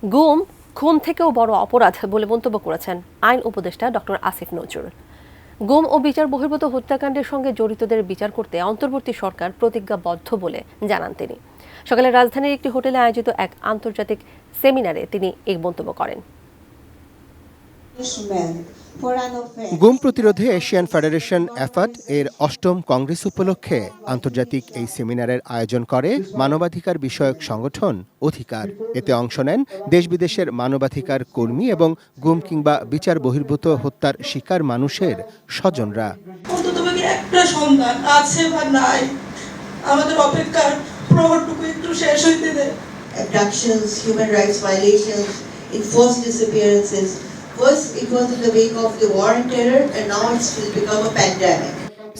গুম খুন থেকেও বড় অপরাধ বলে মন্তব্য করেছেন আইন উপদেষ্টা ডক্টর আসিফ নজরুল। গুম ও বিচার বহির্ভূত হত্যাকাণ্ডের সঙ্গে জড়িতদের বিচার করতে অন্তর্বর্তী সরকার প্রতিজ্ঞাবদ্ধ বলে জানান তিনি। সকালে রাজধানীর একটি হোটেলে আয়োজিত এক আন্তর্জাতিক সেমিনারে তিনি এই মন্তব্য করেন। গুম প্রতিরোধে এশিয়ান ফেডারেশন এফাট এর ৮ম কংগ্রেস উপলক্ষে আন্তর্জাতিক এই সেমিনারের আয়োজন করে মানবাধিকার বিষয়ক সংগঠন অধিকার। এতে অংশ নেন দেশ বিদেশের মানবাধিকার কর্মী এবং গুম কিংবা বিচার বহির্ভূত হত্যার শিকার মানুষের স্বজনরা। একটা সন্তান আছে বা নাই, আমাদের অপেক্ষার প্রহরটুকু একটু শেষ হইতে দেয়। Abductions, human rights violations, enforced disappearances. First, it was in the wake of the war on terror, and now it's become a pandemic.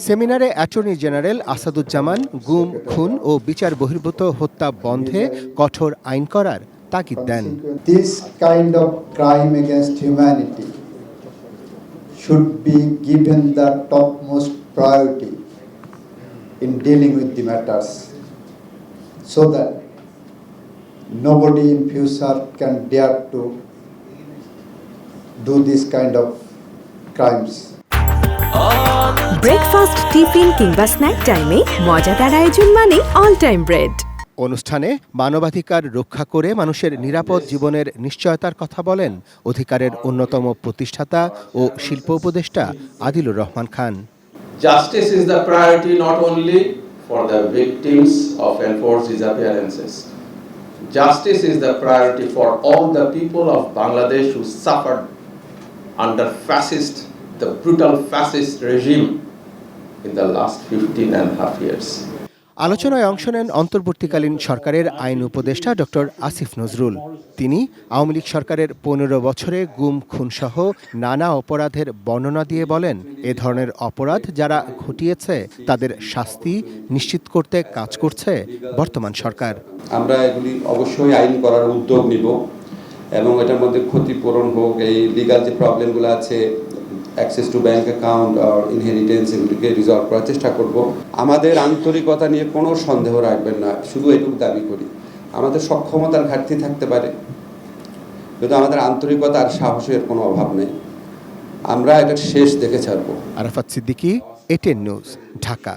সেমিনারে অ্যাটর্নি জেনারেল আসাদুজ্জামান গুম, খুন ও বিচার বহির্ভূত হত্যা বন্ধে কঠোর আইন করার তাগিদ দেন। This kind of crime against humanity should be given the topmost priority in dealing with the matters, so that nobody in future can dare to do this kind of crimes. Breakfast, tiffin কিংবা snack টাইমে মজাদার আয়োজন মানে all time bread. অনুষ্ঠানে মানবাধিকার রক্ষা করে মানুষের নিরাপদ জীবনের নিশ্চয়তার কথা বলেন অধিকারের অন্যতম প্রতিষ্ঠাতা ও শিল্প উপদেষ্টা Adilur Rahman Khan. Justice is the priority not only for the victims of enforced disappearances. Justice is the priority for all the people of Bangladesh who suffered under the brutal fascist regime in the last 15.5 years. আলোচনায় অংশ নেন অন্তর্বর্তীকালীন সরকারের আইন উপদেষ্টা doctor Asif Nazrul. তিনি আওয়ামী লীগ সরকারের ১৫ বছরে গুম, খুনসহ নানা অপরাধের বর্ণনা দিয়ে বলেন, এ ধরনের অপরাধ যারা ঘটিয়েছে তাদের শাস্তি নিশ্চিত করতে কাজ করছে বর্তমান সরকার। আমরা এগুলি অবশ্যই আইন করার উদ্যোগ নিব এবং এটার মধ্যে ক্ষতিপূরণ হোক, এই লিগাল যে প্রবলেমগুলো আছে, অ্যাক্সেস টু ব্যাংক অ্যাকাউন্ট আর ইনহেরিটেন্স, এগুলিকে রিজলভ করার চেষ্টা করব। আমাদের আন্তরিকতা নিয়ে কোনো সন্দেহ রাখবেন না, শুধু এটুকু দাবি করি, আমাদের সক্ষমতার ঘাটতি থাকতে পারে, কিন্তু আমাদের আন্তরিকতা আর সাহসের কোনো অভাব নেই। আমরা এটা শেষ দেখে ছাড়ব। Arafat Siddiqui, ATN news, Dhaka.